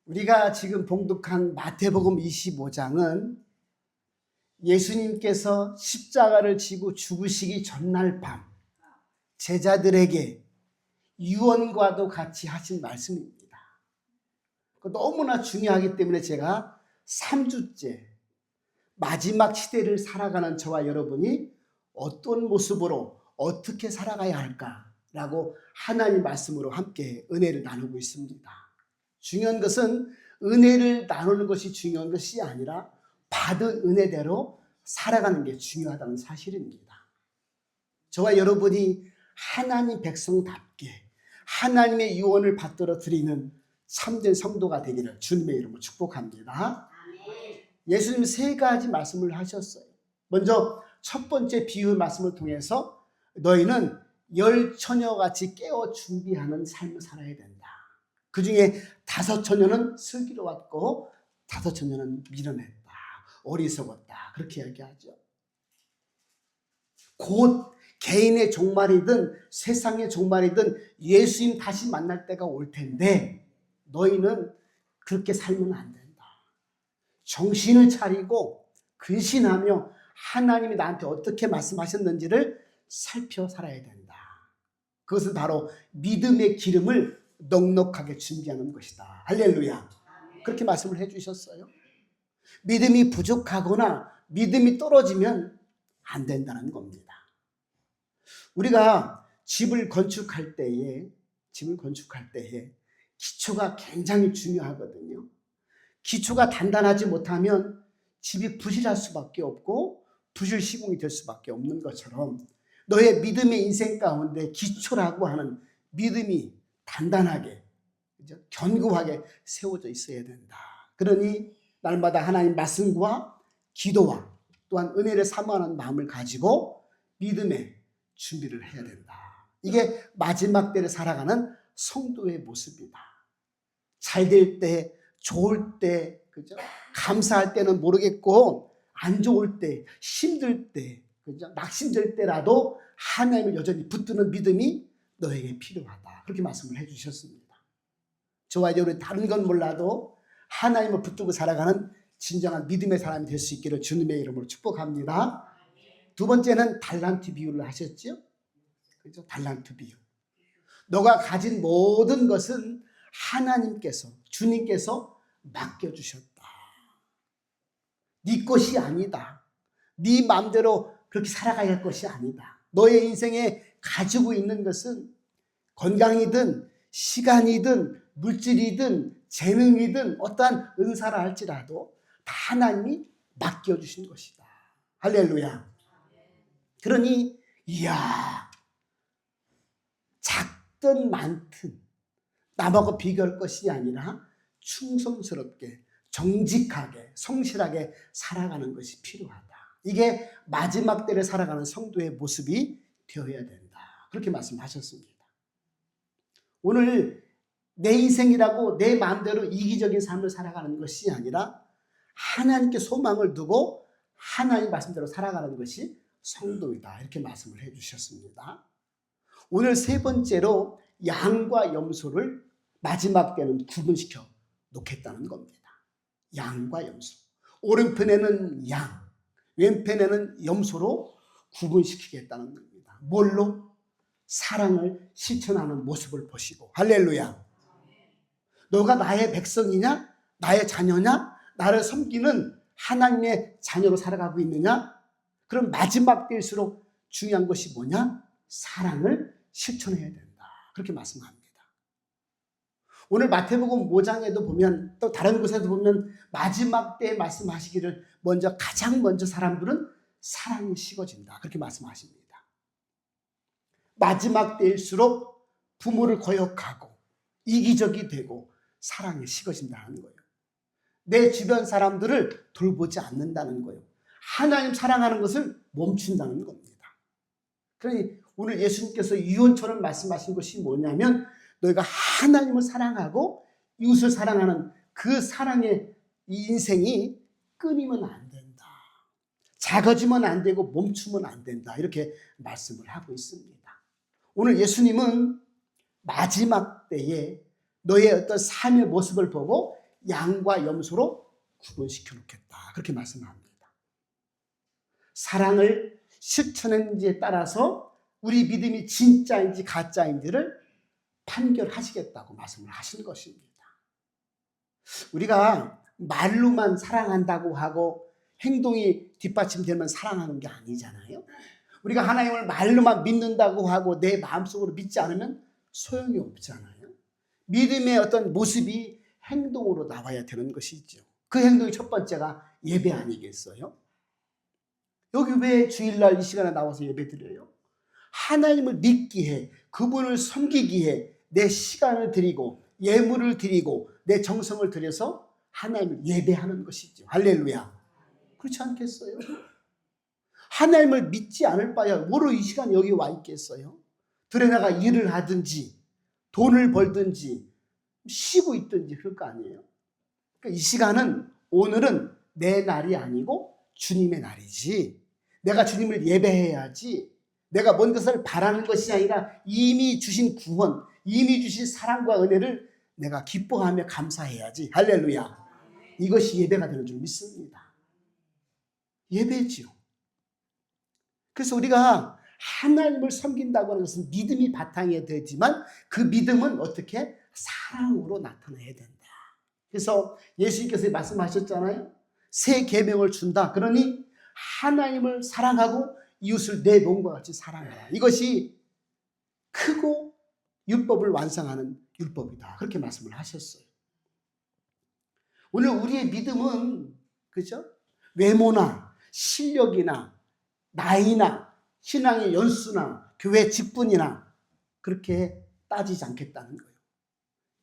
우리가 지금 봉독한 마태복음 25장은 예수님께서 십자가를 지고 죽으시기 전날 밤 제자들에게 유언과도 같이 하신 말씀입니다. 너무나 중요하기 때문에 제가 3주째 마지막 시대를 살아가는 저와 여러분이 어떤 모습으로 어떻게 살아가야 할까라고 하나님 말씀으로 함께 은혜를 나누고 있습니다. 중요한 것은 은혜를 나누는 것이 중요한 것이 아니라 받은 은혜대로 살아가는 게 중요하다는 사실입니다. 저와 여러분이 하나님 백성답게 하나님의 유언을 받들어 드리는 참된 성도가 되기를 주님의 이름으로 축복합니다. 예수님 3가지 말씀을 하셨어요. 먼저 첫 번째 비유 말씀을 통해서 너희는 열 처녀같이 깨어 준비하는 삶을 살아야 된다. 그 중에 5 처녀는 슬기로웠고 5 처녀는 미련했다, 어리석었다, 그렇게 이야기하죠. 곧 개인의 종말이든 세상의 종말이든 예수님 다시 만날 때가 올 텐데 너희는 그렇게 살면 안 된다. 정신을 차리고 근신하며 하나님이 나한테 어떻게 말씀하셨는지를 살펴 살아야 된다. 그것은 바로 믿음의 기름을 넉넉하게 준비하는 것이다. 할렐루야. 그렇게 말씀을 해주셨어요. 믿음이 부족하거나 믿음이 떨어지면 안 된다는 겁니다. 우리가 집을 건축할 때에 기초가 굉장히 중요하거든요. 기초가 단단하지 못하면 집이 부실할 수밖에 없고 부실 시공이 될 수밖에 없는 것처럼 너의 믿음의 인생 가운데 기초라고 하는 믿음이 단단하게, 견고하게 세워져 있어야 된다. 그러니 날마다 하나님 말씀과 기도와 또한 은혜를 사모하는 마음을 가지고 믿음의 준비를 해야 된다. 이게 마지막 때를 살아가는 성도의 모습이다. 잘 될 때, 좋을 때, 그죠? 감사할 때는 모르겠고 안 좋을 때, 힘들 때, 그죠? 낙심될 때라도 하나님을 여전히 붙드는 믿음이 너에게 필요하다. 그렇게 말씀을 해주셨습니다. 저와 여러분 다른 건 몰라도 하나님을 붙들고 살아가는 진정한 믿음의 사람이 될 수 있기를 주님의 이름으로 축복합니다. 2번째는 달란트 비유를 하셨죠? 그죠? 달란트 비유. 너가 가진 모든 것은 하나님께서, 주님께서 맡겨주셨다. 네 것이 아니다. 네 마음대로 그렇게 살아가야 할 것이 아니다. 너의 인생에 가지고 있는 것은 건강이든 시간이든 물질이든 재능이든 어떠한 은사라 할지라도 다 하나님이 맡겨주신 것이다. 할렐루야. 그러니 이야, 작든 많든 남하고 비교할 것이 아니라 충성스럽게 정직하게 성실하게 살아가는 것이 필요하다. 이게 마지막 때를 살아가는 성도의 모습이 되어야 된다. 그렇게 말씀하셨습니다. 오늘 내 인생이라고 내 마음대로 이기적인 삶을 살아가는 것이 아니라 하나님께 소망을 두고 하나님 말씀대로 살아가는 것이 성도이다. 이렇게 말씀을 해주셨습니다. 오늘 3번째로 양과 염소를 마지막 때는 구분시켜 놓겠다는 겁니다. 양과 염소. 오른편에는 양, 왼편에는 염소로 구분시키겠다는 겁니다. 뭘로? 사랑을 실천하는 모습을 보시고. 할렐루야. 너가 나의 백성이냐? 나의 자녀냐? 나를 섬기는 하나님의 자녀로 살아가고 있느냐? 그럼 마지막 때일수록 중요한 것이 뭐냐? 사랑을 실천해야 된다. 그렇게 말씀합니다. 오늘 마태복음 5장에도 보면 또 다른 곳에도 보면 마지막 때에 말씀하시기를 가장 먼저 사람들은 사랑이 식어진다. 그렇게 말씀하십니다. 마지막 때일수록 부모를 거역하고 이기적이 되고 사랑이 식어진다는 거예요. 내 주변 사람들을 돌보지 않는다는 거예요. 하나님 사랑하는 것을 멈춘다는 겁니다. 그러니 오늘 예수님께서 유언처럼 말씀하신 것이 뭐냐면 너희가 하나님을 사랑하고 이웃을 사랑하는 그 사랑의 이 인생이 끊이면 안 된다. 작아지면 안 되고 멈추면 안 된다. 이렇게 말씀을 하고 있습니다. 오늘 예수님은 마지막 때에 너의 어떤 삶의 모습을 보고 양과 염소로 구분시켜 놓겠다. 그렇게 말씀합니다. 사랑을 실천했는지에 따라서 우리 믿음이 진짜인지 가짜인지를 판결하시겠다고 말씀을 하신 것입니다. 우리가 말로만 사랑한다고 하고 행동이 뒷받침되면 사랑하는 게 아니잖아요. 우리가 하나님을 말로만 믿는다고 하고 내 마음속으로 믿지 않으면 소용이 없잖아요. 믿음의 어떤 모습이 행동으로 나와야 되는 것이죠. 그 행동의 첫 번째가 예배 아니겠어요? 여기 왜 주일날 이 시간에 나와서 예배 드려요? 하나님을 믿기에, 그분을 섬기기에 내 시간을 드리고 예물을 드리고 내 정성을 들여서 하나님을 예배하는 것이죠. 할렐루야. 그렇지 않겠어요? 하나님을 믿지 않을 바야 뭐로 이 시간 여기 와 있겠어요? 들에 나가 일을 하든지 돈을 벌든지 쉬고 있든지 그럴 거 아니에요? 그러니까 이 시간은, 오늘은 내 날이 아니고 주님의 날이지, 내가 주님을 예배해야지, 내가 뭔 것을 바라는 것이 아니라 이미 주신 구원, 이미 주신 사랑과 은혜를 내가 기뻐하며 감사해야지. 할렐루야. 이것이 예배가 되는 줄 믿습니다. 예배지요. 그래서 우리가 하나님을 섬긴다고 하는 것은 믿음이 바탕이 되지만 그 믿음은 어떻게? 사랑으로 나타나야 된다. 그래서 예수님께서 말씀하셨잖아요. 새 계명을 준다. 그러니 하나님을 사랑하고 이웃을 내 몸과 같이 사랑하라. 이것이 크고 율법을 완성하는 율법이다. 그렇게 말씀을 하셨어요. 오늘 우리의 믿음은, 그죠? 외모나 실력이나 나이나 신앙의 연수나 교회 직분이나 그렇게 따지지 않겠다는 거예요.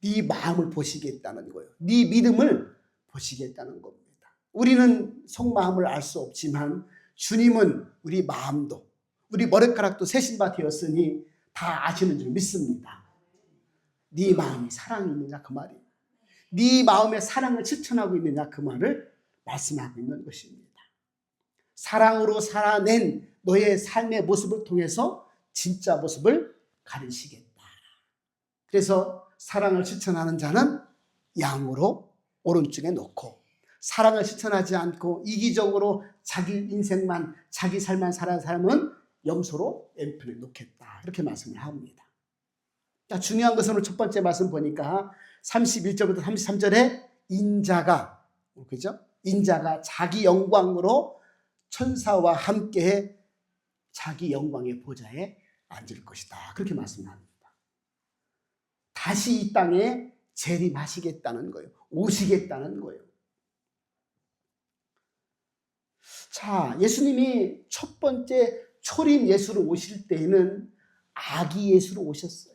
네 마음을 보시겠다는 거예요. 네 믿음을 보시겠다는 겁니다. 우리는 속마음을 알 수 없지만 주님은 우리 마음도, 우리 머리카락도 세신 바 되었으니 다 아시는 줄 믿습니다. 네 마음이 사랑이 있느냐 그 말이에요. 네 마음에 사랑을 실천하고 있느냐 그 말을 말씀하고 있는 것입니다. 사랑으로 살아낸 너의 삶의 모습을 통해서 진짜 모습을 가르치겠다. 그래서 사랑을 실천하는 자는 양으로 오른쪽에 놓고, 사랑을 실천하지 않고 이기적으로 자기 인생만, 자기 삶만 살아가는 사람은 염소로 왼편에 놓겠다. 이렇게 말씀을 합니다. 중요한 것은 첫 번째 말씀 보니까 31절부터 33절에 인자가, 그죠? 인자가 자기 영광으로 천사와 함께 자기 영광의 보좌에 앉을 것이다. 그렇게 말씀합니다. 다시 이 땅에 재림하시겠다는 거예요. 오시겠다는 거예요. 자, 예수님이 첫 번째 초림 예수로 오실 때에는 아기 예수로 오셨어요.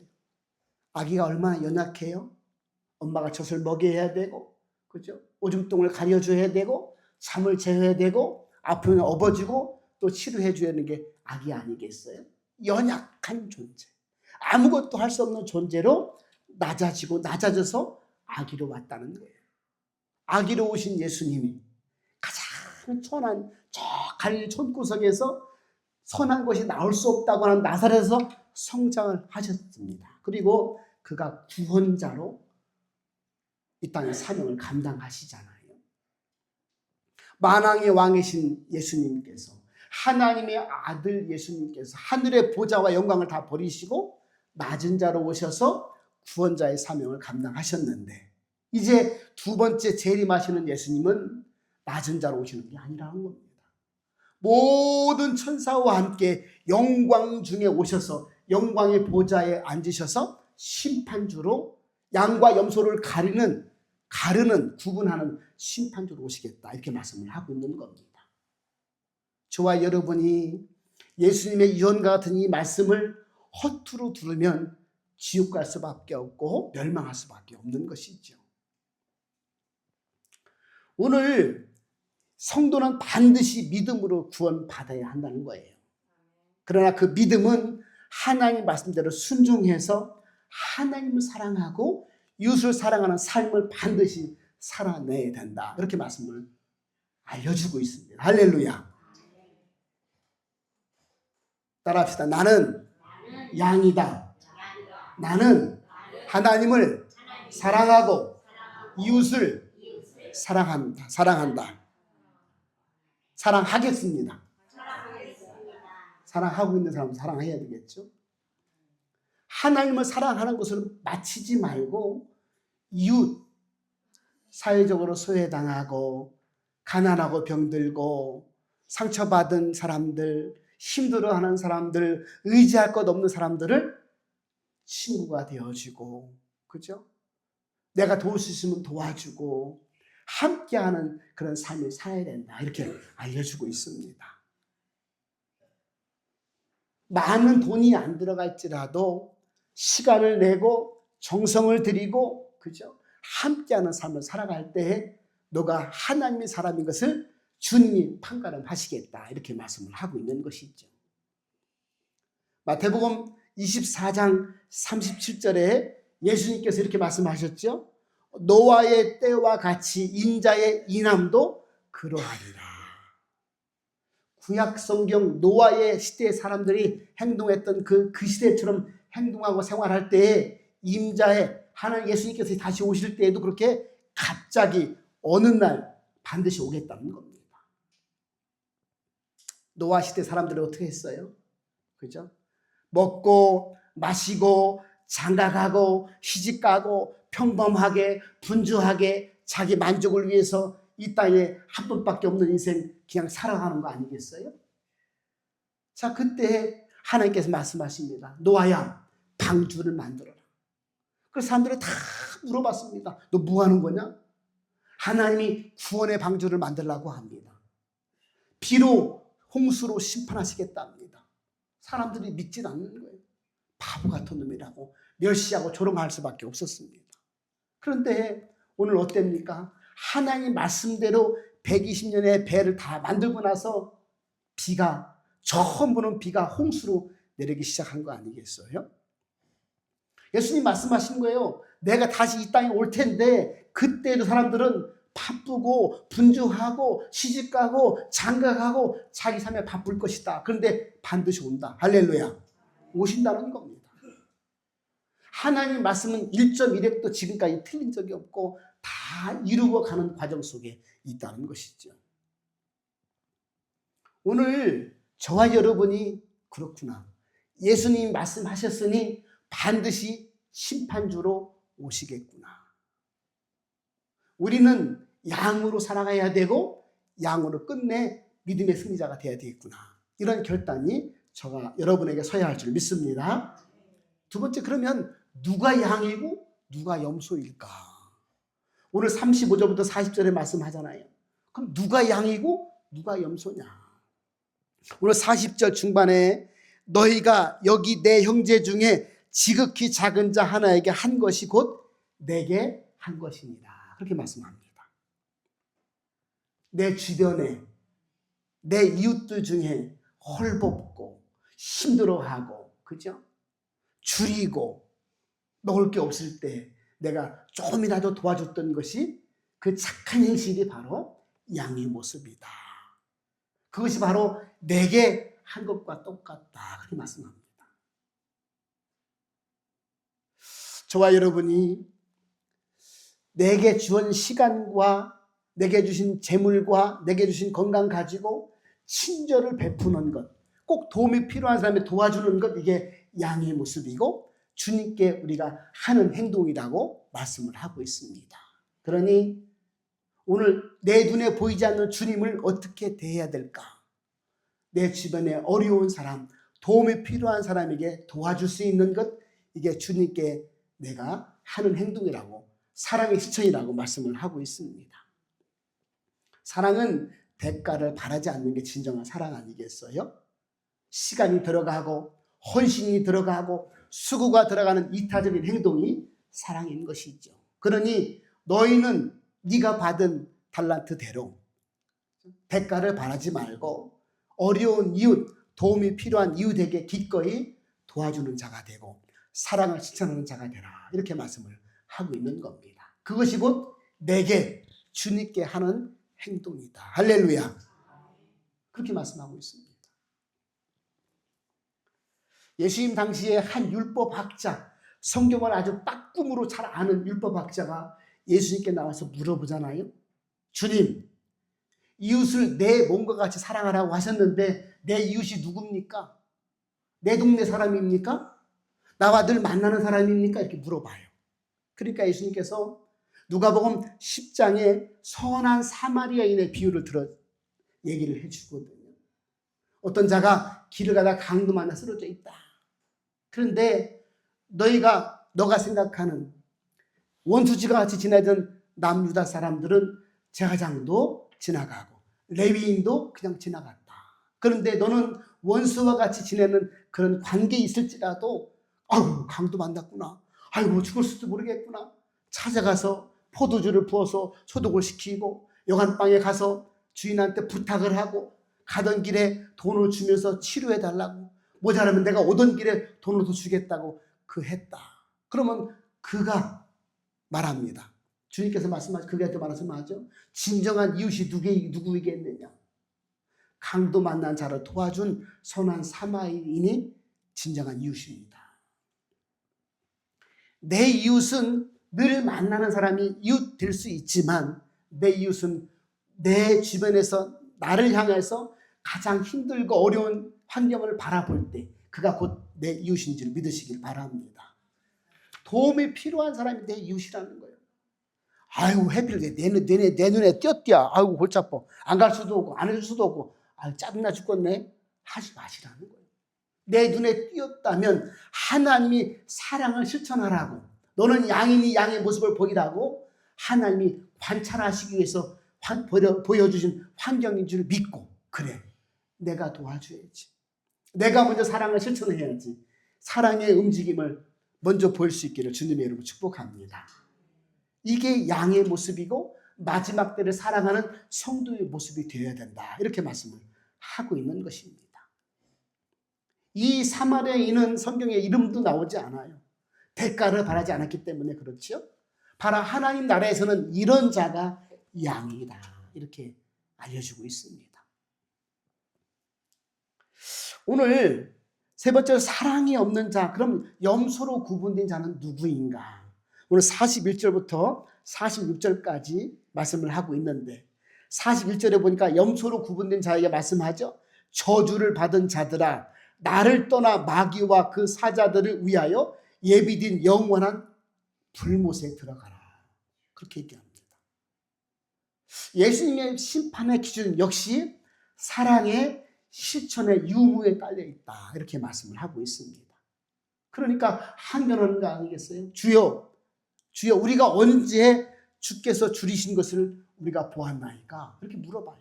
아기가 얼마나 연약해요? 엄마가 젖을 먹여야 되고, 그죠? 오줌통을 가려줘야 되고, 잠을 재워야 되고, 아프면 업어주고, 또 치료해줘야 하는 게 아기 아니겠어요? 연약한 존재. 아무것도 할 수 없는 존재로 낮아지고 낮아져서 아기로 왔다는 거예요. 아기로 오신 예수님이 가장 천한 저 갈릴리 촌구석에서 선한 것이 나올 수 없다고 하는 나사렛에서 성장을 하셨습니다. 그리고 그가 구원자로 이 땅의 사명을 감당하시잖아요. 만왕의 왕이신 예수님께서, 하나님의 아들 예수님께서 하늘의 보좌와 영광을 다 버리시고 낮은 자로 오셔서 구원자의 사명을 감당하셨는데, 이제 두 번째 재림하시는 예수님은 낮은 자로 오시는 게 아니라는 겁니다. 모든 천사와 함께 영광 중에 오셔서 영광의 보좌에 앉으셔서 심판주로 양과 염소를 가르는, 구분하는 심판주로 오시겠다. 이렇게 말씀을 하고 있는 겁니다. 저와 여러분이 예수님의 유언과 같은 이 말씀을 허투루 들으면 지옥 갈 수밖에 없고 멸망할 수밖에 없는 것이죠. 오늘 성도는 반드시 믿음으로 구원받아야 한다는 거예요. 그러나 그 믿음은 하나님 말씀대로 순종해서 하나님을 사랑하고 이웃을 사랑하는 삶을 반드시 살아내야 된다. 이렇게 말씀을 알려주고 있습니다. 할렐루야. 따라합시다. 나는 양이다. 나는 하나님을 사랑하고 이웃을 사랑합니다. 사랑한다. 사랑하겠습니다. 사랑하고 있는 사람은 사랑해야 되겠죠. 하나님을 사랑하는 것을 마치지 말고 이웃, 사회적으로 소외당하고 가난하고 병들고 상처받은 사람들, 힘들어하는 사람들, 의지할 것 없는 사람들을 친구가 되어주고, 그죠? 내가 도울 수 있으면 도와주고 함께하는 그런 삶을 살아야 된다, 이렇게 알려주고 있습니다. 많은 돈이 안 들어갈지라도 시간을 내고 정성을 들이고, 그죠? 함께하는 삶을 살아갈 때 너가 하나님의 사람인 것을 주님이 판가름하시겠다, 이렇게 말씀을 하고 있는 것이죠. 마태복음 24장 37절에 예수님께서 이렇게 말씀하셨죠. 노아의 때와 같이 인자의 인함도 그러하리라. 구약 성경 노아의 시대의 사람들이 행동했던 그 시대처럼 행동하고 생활할 때에 임자의 하나님 예수님께서 다시 오실 때에도 그렇게 갑자기 어느 날 반드시 오겠다는 겁니다. 노아 시대 사람들은 어떻게 했어요? 그죠? 먹고 마시고 장가가고 시집가고 평범하게 분주하게 자기 만족을 위해서 이 땅에 한 번밖에 없는 인생 그냥 살아가는 거 아니겠어요? 자, 그때 하나님께서 말씀하십니다. 노아야, 방주를 만들어라. 그래서 사람들이 다 물어봤습니다. 너 뭐 하는 거냐? 하나님이 구원의 방주를 만들라고 합니다. 비로 홍수로 심판하시겠다 합니다. 사람들이 믿진 않는 거예요. 바보 같은 놈이라고 멸시하고 조롱할 수밖에 없었습니다. 그런데 오늘 어땠습니까? 하나님 말씀대로 120년의 배를 다 만들고 나서 비가, 처음 보는 비가 홍수로 내리기 시작한 거 아니겠어요? 예수님 말씀하신 거예요. 내가 다시 이 땅에 올 텐데 그때도 사람들은 바쁘고 분주하고 시집가고 장가가고 자기 삶에 바쁠 것이다. 그런데 반드시 온다. 할렐루야. 오신다는 겁니다. 하나님 말씀은 1.1획도 지금까지 틀린 적이 없고 다 이루어 가는 과정 속에 있다는 것이죠. 오늘 저와 여러분이 그렇구나. 예수님이 말씀하셨으니 반드시 심판주로 오시겠구나. 우리는 양으로 살아가야 되고 양으로 끝내 믿음의 승리자가 되어야 되겠구나. 이런 결단이 저가 여러분에게 서야 할 줄 믿습니다. 두 번째, 그러면 누가 양이고 누가 염소일까? 오늘 35절부터 40절에 말씀하잖아요. 그럼 누가 양이고 누가 염소냐? 오늘 40절 중반에 너희가 여기 내 형제 중에 지극히 작은 자 하나에게 한 것이 곧 내게 한 것이니라. 그렇게 말씀합니다. 내 주변에 내 이웃들 중에 헐벗고 힘들어하고, 그죠? 줄이고 먹을 게 없을 때 내가 조금이라도 도와줬던 것이, 그 착한 행실이 바로 양의 모습이다. 그것이 바로 내게 한 것과 똑같다. 그렇게 말씀합니다. 저와 여러분이 내게 주은 시간과 내게 주신 재물과 내게 주신 건강 가지고 친절을 베푸는 것, 꼭 도움이 필요한 사람에 도와주는 것, 이게 양의 모습이고 주님께 우리가 하는 행동이라고 말씀을 하고 있습니다. 그러니 오늘 내 눈에 보이지 않는 주님을 어떻게 대해야 될까? 내 주변에 어려운 사람, 도움이 필요한 사람에게 도와줄 수 있는 것, 이게 주님께 내가 하는 행동이라고, 사랑의 실천이라고 말씀을 하고 있습니다. 사랑은 대가를 바라지 않는 게 진정한 사랑 아니겠어요? 시간이 들어가고 헌신이 들어가고 수고가 들어가는 이타적인 행동이 사랑인 것이죠. 그러니 너희는 네가 받은 달란트대로 대가를 바라지 말고 어려운 이웃, 도움이 필요한 이웃에게 기꺼이 도와주는 자가 되고 사랑을 실천하는 자가 되라. 이렇게 말씀을 하고 있는 겁니다. 그것이 곧 내게 주님께 하는 행동이다. 할렐루야. 그렇게 말씀하고 있습니다. 예수님 당시에 한 율법학자, 성경을 아주 빠꿈으로 잘 아는 율법학자가 예수님께 나와서 물어보잖아요. 주님, 이웃을 내 몸과 같이 사랑하라고 하셨는데 내 이웃이 누굽니까? 내 동네 사람입니까? 나와 늘 만나는 사람입니까? 이렇게 물어봐요. 그러니까 예수님께서 누가복음 10장에 선한 사마리아인의 비유를 얘기를 해주거든요. 어떤 자가 길을 가다 강도 만나 쓰러져 있다. 그런데 너가 생각하는 원수지가 같이 지내던 남유다 사람들은 제사장도 지나가고 레위인도 그냥 지나갔다. 그런데 너는 원수와 같이 지내는 그런 관계에 있을지라도 아유, 강도 만났구나. 아이고, 죽을 수도 모르겠구나. 찾아가서 포도주를 부어서 소독을 시키고 여관방에 가서 주인한테 부탁을 하고 가던 길에 돈을 주면서 치료해달라고, 모자라면 내가 오던 길에 돈을 더 주겠다고 했다. 그러면 그가 말합니다. 주님께서 그게 또 말씀하죠. 진정한 이웃이 누구이겠느냐? 강도 만난 자를 도와준 선한 사마리아인이 진정한 이웃입니다. 내 이웃은 늘 만나는 사람이 이웃 될 수 있지만 내 이웃은 내 주변에서 나를 향해서 가장 힘들고 어려운 환경을 바라볼 때 그가 곧 내 이웃인 줄 믿으시길 바랍니다. 도움이 필요한 사람이 내 이웃이라는 거예요. 아이고, 해필 내 눈에 띄었디야. 아이고, 골치 아파. 안 갈 수도 없고 안 해줄 수도 없고 아유, 짜증나 죽겠네. 하지 마시라는 거예요. 내 눈에 띄었다면 하나님이 사랑을 실천하라고, 너는 양인이 양의 모습을 보이라고 하나님이 관찰하시기 위해서 보여주신 환경인 줄 믿고, 그래, 내가 도와줘야지. 내가 먼저 사랑을 실천해야지. 사랑의 움직임을 먼저 보일 수 있기를 주님의 이름으로 축복합니다. 이게 양의 모습이고 마지막 때를 사랑하는 성도의 모습이 되어야 된다. 이렇게 말씀을 하고 있는 것입니다. 이 사마리아인은 성경에 이름도 나오지 않아요. 대가를 바라지 않았기 때문에 그렇죠. 바로 하나님 나라에서는 이런 자가 양이다. 이렇게 알려주고 있습니다. 오늘 세 번째로 사랑이 없는 자, 그럼 염소로 구분된 자는 누구인가? 오늘 41절부터 46절까지 말씀을 하고 있는데 41절에 보니까 염소로 구분된 자에게 말씀하죠. 저주를 받은 자들아, 나를 떠나 마귀와 그 사자들을 위하여 예비된 영원한 불못에 들어가라. 그렇게 얘기합니다. 예수님의 심판의 기준 역시 사랑의 실천의 유무에 깔려 있다. 이렇게 말씀을 하고 있습니다. 그러니까 한변하는 거 아니겠어요? 주여, 우리가 언제 주께서 줄이신 것을 우리가 보았나이까? 이렇게 물어봐요.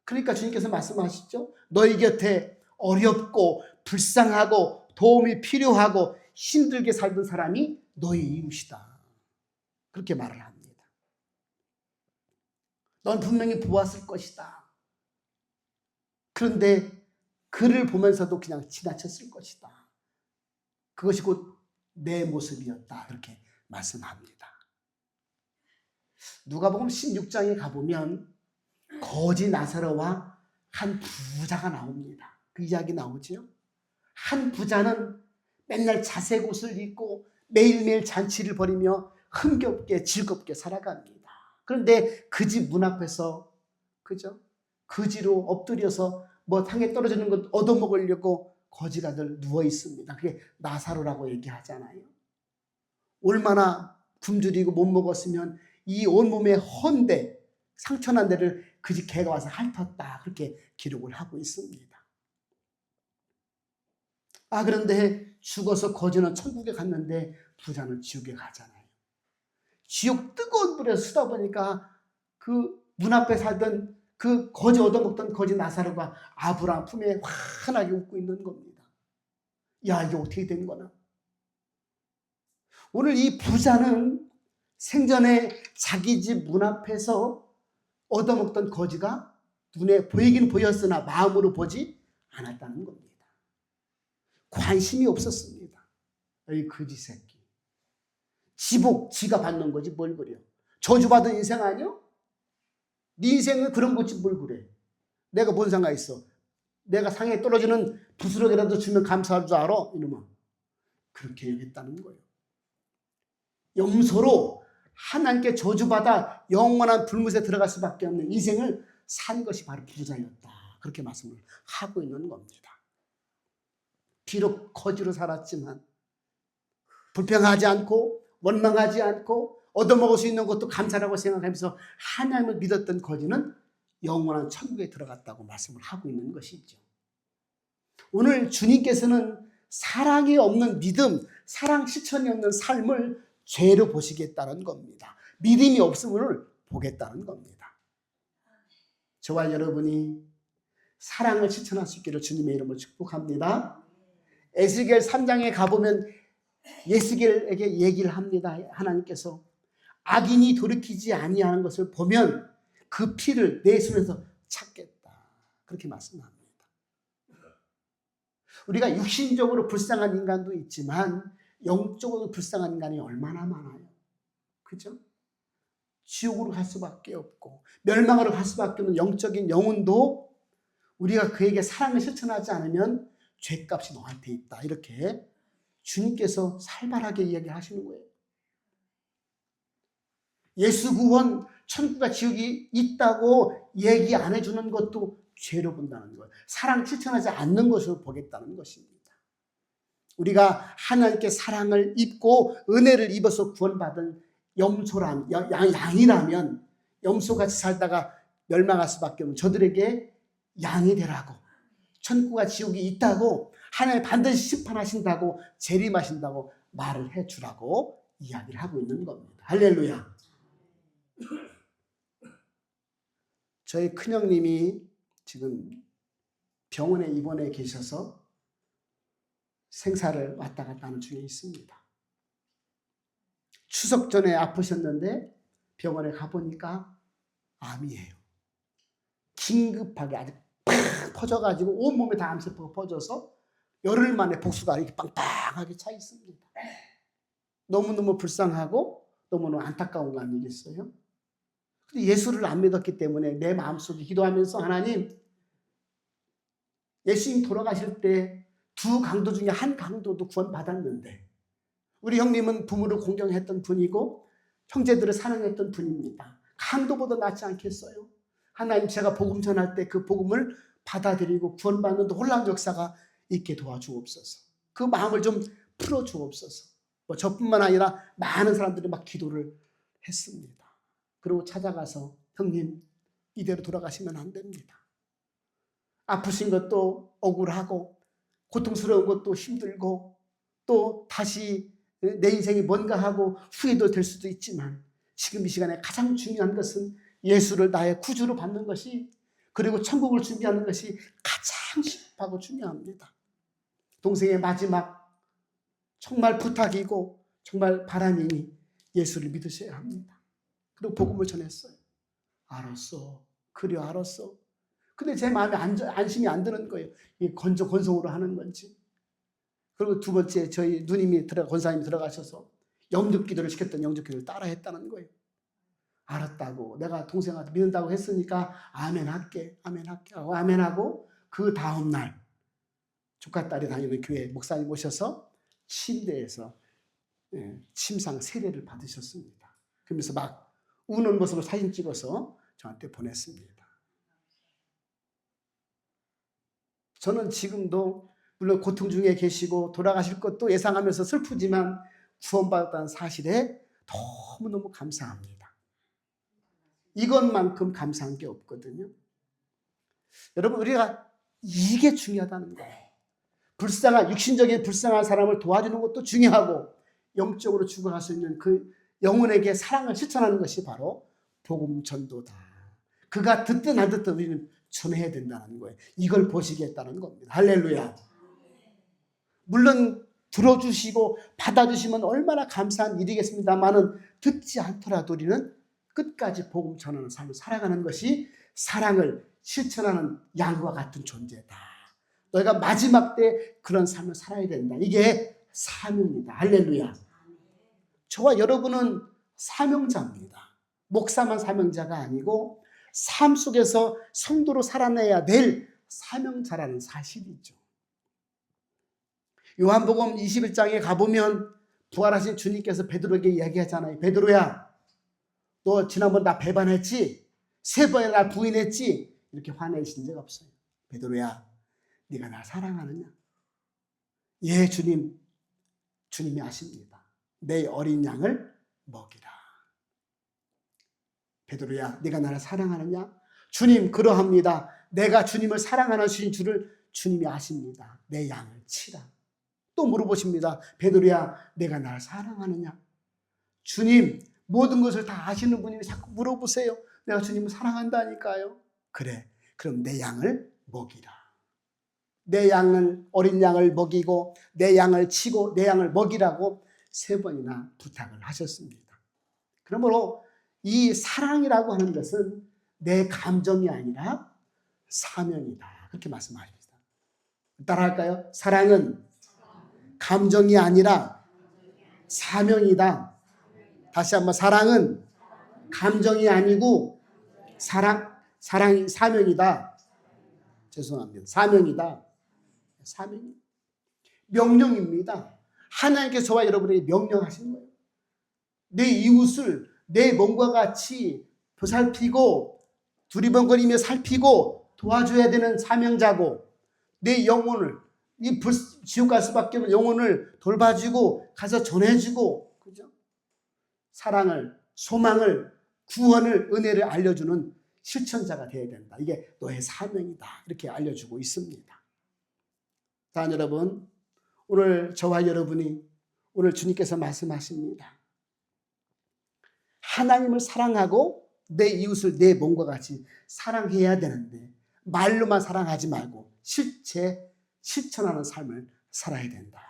그러니까 주님께서 말씀하시죠. 너희 곁에 어렵고 불쌍하고 도움이 필요하고 힘들게 살던 사람이 너희 이웃이다. 그렇게 말을 합니다. 넌 분명히 보았을 것이다. 그런데 그를 보면서도 그냥 지나쳤을 것이다. 그것이 곧 내 모습이었다. 그렇게 말씀합니다. 누가복음 16장에 가보면 거지 나사로와 한 부자가 나옵니다. 그 이야기 나오죠. 한 부자는 맨날 자색 옷을 입고 매일매일 잔치를 벌이며 흥겹게 즐겁게 살아갑니다. 그런데 그 집 문 앞에서 그죠? 거지로 엎드려서 뭐 땅에 떨어지는 것 얻어먹으려고 거지가 늘 누워 있습니다. 그게 나사로라고 얘기하잖아요. 얼마나 굶주리고 못 먹었으면 이 온몸에 헌데 상처난 데를 그 집 개가 와서 핥았다. 그렇게 기록을 하고 있습니다. 그런데 죽어서 거지는 천국에 갔는데 부자는 지옥에 가잖아요. 지옥 뜨거운 불에 쓰다 보니까 그 문 앞에 살던 그 거지 얻어먹던 거지 나사로가 아브라함 품에 환하게 웃고 있는 겁니다. 야, 이게 어떻게 된 거나? 오늘 이 부자는 생전에 자기 집 문 앞에서 얻어먹던 거지가 눈에 보이긴 보였으나 마음으로 보지 않았다는 겁니다. 관심이 없었습니다. 이 거지 새끼. 지복 지가 받는 거지 뭘 그려. 저주받은 인생 아니요? 네 인생은 그런 거지 뭘 그래. 내가 뭔 상관 있어. 내가 상에 떨어지는 부스러기라도 주면 감사할 줄 알아? 이놈아. 그렇게 얘기했다는 거예요. 염소로 하나님께 저주받아 영원한 불못에 들어갈 수밖에 없는 인생을 산 것이 바로 부자였다. 그렇게 말씀을 하고 있는 겁니다. 비록 거지로 살았지만 불평하지 않고 원망하지 않고 얻어먹을 수 있는 것도 감사라고 생각하면서 하나님을 믿었던 거지는 영원한 천국에 들어갔다고 말씀을 하고 있는 것이죠. 오늘 주님께서는 사랑이 없는 믿음, 사랑 실천이 없는 삶을 죄로 보시겠다는 겁니다. 믿음이 없음을 보겠다는 겁니다. 저와 여러분이 사랑을 실천할 수 있기를 주님의 이름으로 축복합니다. 에스겔 3장에 가보면 예스겔에게 얘기를 합니다. 하나님께서 악인이 돌이키지 아니하는 것을 보면 그 피를 내 손에서 찾겠다. 그렇게 말씀합니다. 우리가 육신적으로 불쌍한 인간도 있지만 영적으로 불쌍한 인간이 얼마나 많아요. 그죠? 지옥으로 갈 수밖에 없고 멸망으로 갈 수밖에 없는 영적인 영혼도 우리가 그에게 사랑을 실천하지 않으면 죄값이 너한테 있다. 이렇게 주님께서 살벌하게 이야기하시는 거예요. 예수 구원, 천국과 지옥이 있다고 얘기 안 해주는 것도 죄로 본다는 거예요. 사랑 실천하지 않는 것으로 보겠다는 것입니다. 우리가 하나님께 사랑을 입고 은혜를 입어서 구원받은 양이라면 염소같이 살다가 멸망할 수밖에 없는 저들에게 양이 되라고, 천국과 지옥이 있다고, 하나님 반드시 심판하신다고, 재림하신다고 말을 해주라고 이야기를 하고 있는 겁니다. 할렐루야. 저희 큰형님이 지금 병원에 입원해 계셔서 생사를 왔다 갔다 하는 중에 있습니다. 추석 전에 아프셨는데 병원에 가보니까 암이에요. 긴급하게 아주 팍 퍼져가지고 온몸에 다 암세포가 퍼져서 열흘 만에 복수가 이렇게 빵빵하게 차 있습니다. 너무너무 불쌍하고 너무너무 안타까운 거 아니겠어요? 근데 예수를 안 믿었기 때문에 내 마음속에 기도하면서 하나님, 예수님 돌아가실 때 두 강도 중에 한 강도도 구원받았는데 우리 형님은 부모를 공경했던 분이고 형제들을 사랑했던 분입니다. 강도보다 낫지 않겠어요? 하나님, 제가 복음 전할 때 그 복음을 받아들이고 구원받는 혼란 역사가 있게 도와주옵소서. 그 마음을 좀 풀어주옵소서. 저뿐만 아니라 많은 사람들이 막 기도를 했습니다. 그리고 찾아가서 형님, 이대로 돌아가시면 안 됩니다. 아프신 것도 억울하고 고통스러운 것도 힘들고 또 다시 내 인생이 뭔가 하고 후회도 될 수도 있지만 지금 이 시간에 가장 중요한 것은 예수를 나의 구주로 받는 것이, 그리고 천국을 준비하는 것이 가장 심하고 중요합니다. 동생의 마지막 정말 부탁이고 정말 바람이니 예수를 믿으셔야 합니다. 그리고 복음을 전했어요. 알았어. 그래, 알았어. 근데 제 마음에 안심이 안 드는 거예요. 이 권성으로 하는 건지. 그리고 두 번째, 저희 누님이 권사님이 들어가셔서 영접기도를 시켰던 영접기도를 따라 했다는 거예요. 알았다고, 내가 동생한테 믿는다고 했으니까 아멘 할게, 아멘 할게 하고 아멘 하고, 그 다음 날 조카 딸이 다니는 교회 목사님 오셔서 침대에서 침상 세례를 받으셨습니다. 그러면서 막 우는 모습을 사진 찍어서 저한테 보냈습니다. 저는 지금도 물론 고통 중에 계시고 돌아가실 것도 예상하면서 슬프지만 구원받았다는 사실에 너무너무 감사합니다. 이것만큼 감사한 게 없거든요. 여러분, 우리가 이게 중요하다는 거예요. 육신적인 불쌍한 사람을 도와주는 것도 중요하고 영적으로 죽어갈 수 있는 그 영혼에게 사랑을 실천하는 것이 바로 복음 전도다. 그가 듣든 안 듣든 우리는 전해야 된다는 거예요. 이걸 보시겠다는 겁니다. 할렐루야. 물론 들어주시고 받아주시면 얼마나 감사한 일이겠습니다만은 듣지 않더라도 우리는 끝까지 복음 전하는 삶을 살아가는 것이 사랑을 실천하는 양과 같은 존재다. 너희가 마지막 때 그런 삶을 살아야 된다. 이게 사명이다. 할렐루야. 저와 여러분은 사명자입니다. 목사만 사명자가 아니고 삶 속에서 성도로 살아내야 될 사명자라는 사실이죠. 요한복음 21장에 가보면 부활하신 주님께서 베드로에게 이야기하잖아요. 베드로야, 너 지난번 나 배반했지? 3번이나 날 부인했지? 이렇게 화내신 적 없어요. 베드로야, 네가 나 사랑하느냐? 예, 주님. 주님이 아십니다. 내 어린 양을 먹이라. 베드로야, 네가 나를 사랑하느냐? 주님, 그러합니다. 내가 주님을 사랑하는 줄을 주님이 아십니다. 내 양을 치라. 또 물어보십니다. 베드로야, 내가 나를 사랑하느냐? 주님, 모든 것을 다 아시는 분이 자꾸 물어보세요. 내가 주님을 사랑한다니까요. 그래, 그럼 내 양을 먹이라. 내 양을, 어린 양을 먹이고 내 양을 치고 내 양을 먹이라고 3번이나 부탁을 하셨습니다. 그러므로 이 사랑이라고 하는 것은 내 감정이 아니라 사명이다. 그렇게 말씀하십니다. 따라할까요? 사랑은 감정이 아니라 사명이다. 다시 한번, 사랑은 감정이 아니고 사랑이 사명이다. 죄송합니다. 사명이다. 사명이 명령입니다. 하나님께서 저와 여러분에게 명령하신 거예요. 내 이웃을 내 몸과 같이 보살피고 두리번거리며 살피고 도와줘야 되는 사명자고, 내 영혼을, 이 지옥 갈 수밖에 없는 영혼을 돌봐주고 가서 전해주고, 그죠? 사랑을, 소망을, 구원을, 은혜를 알려주는 실천자가 되어야 된다. 이게 너의 사명이다. 이렇게 알려주고 있습니다. 자, 여러분, 오늘 저와 여러분이, 오늘 주님께서 말씀하십니다. 하나님을 사랑하고 내 이웃을 내 몸과 같이 사랑해야 되는데, 말로만 사랑하지 말고 실천하는 삶을 살아야 된다.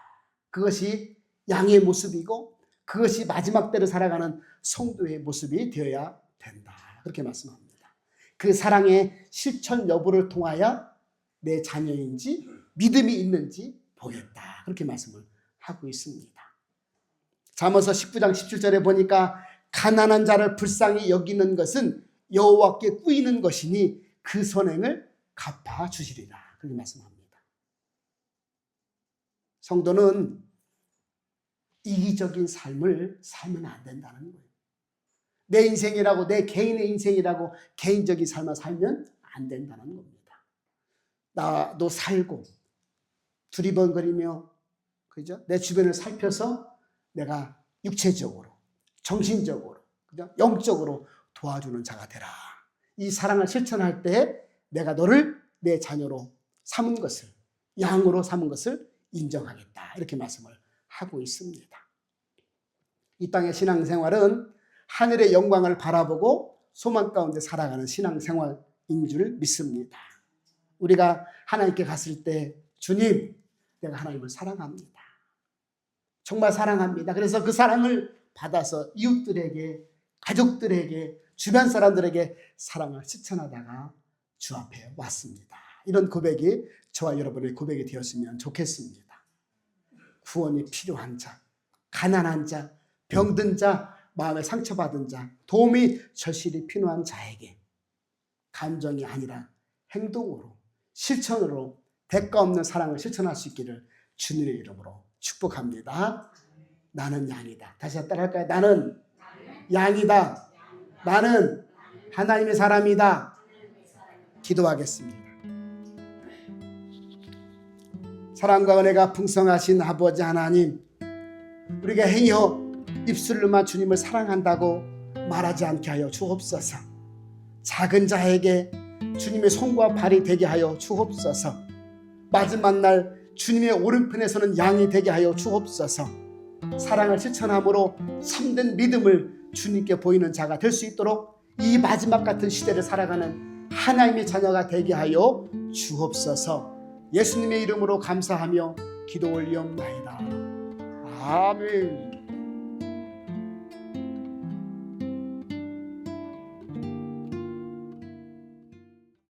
그것이 양의 모습이고 그것이 마지막 때를 살아가는 성도의 모습이 되어야 된다. 그렇게 말씀합니다. 그 사랑의 실천 여부를 통하여 내 자녀인지 믿음이 있는지 보겠다. 그렇게 말씀을 하고 있습니다. 잠언서 19장 17절에 보니까 가난한 자를 불쌍히 여기는 것은 여호와께 꾸이는 것이니 그 선행을 갚아주시리라. 그렇게 말씀합니다. 성도는 이기적인 삶을 살면 안 된다는 거예요. 내 인생이라고, 내 개인의 인생이라고 개인적인 삶을 살면 안 된다는 겁니다. 나도 살고 두리번거리며, 그죠? 내 주변을 살펴서 내가 육체적으로, 정신적으로, 그죠? 영적으로 도와주는 자가 되라. 이 사랑을 실천할 때 내가 너를 내 자녀로 삼은 것을, 양으로 삼은 것을 인정하겠다. 이렇게 말씀을 하고 있습니다. 이 땅의 신앙생활은 하늘의 영광을 바라보고 소망 가운데 살아가는 신앙생활인 줄 믿습니다. 우리가 하나님께 갔을 때, 주님, 내가 하나님을 사랑합니다. 정말 사랑합니다. 그래서 그 사랑을 받아서 이웃들에게, 가족들에게, 주변 사람들에게 사랑을 실천하다가 주 앞에 왔습니다. 이런 고백이 저와 여러분의 고백이 되었으면 좋겠습니다. 구원이 필요한 자, 가난한 자, 병든 자, 마음에 상처받은 자, 도움이 절실히 필요한 자에게 감정이 아니라 행동으로, 실천으로 대가 없는 사랑을 실천할 수 있기를 주님의 이름으로 축복합니다. 나는 양이다. 다시 따라할까요? 나는 양이다. 나는 하나님의 사람이다. 기도하겠습니다. 사랑과 은혜가 풍성하신 아버지 하나님, 우리가 행여 입술로만 주님을 사랑한다고 말하지 않게 하여 주옵소서. 작은 자에게 주님의 손과 발이 되게 하여 주옵소서. 마지막 날 주님의 오른편에 서는 양이 되게 하여 주옵소서. 사랑을 실천함으로 참된 믿음을 주님께 보이는 자가 될 수 있도록 이 마지막 같은 시대를 살아가는 하나님의 자녀가 되게 하여 주옵소서. 예수님의 이름으로 감사하며 기도 올리옵나이다. 아멘.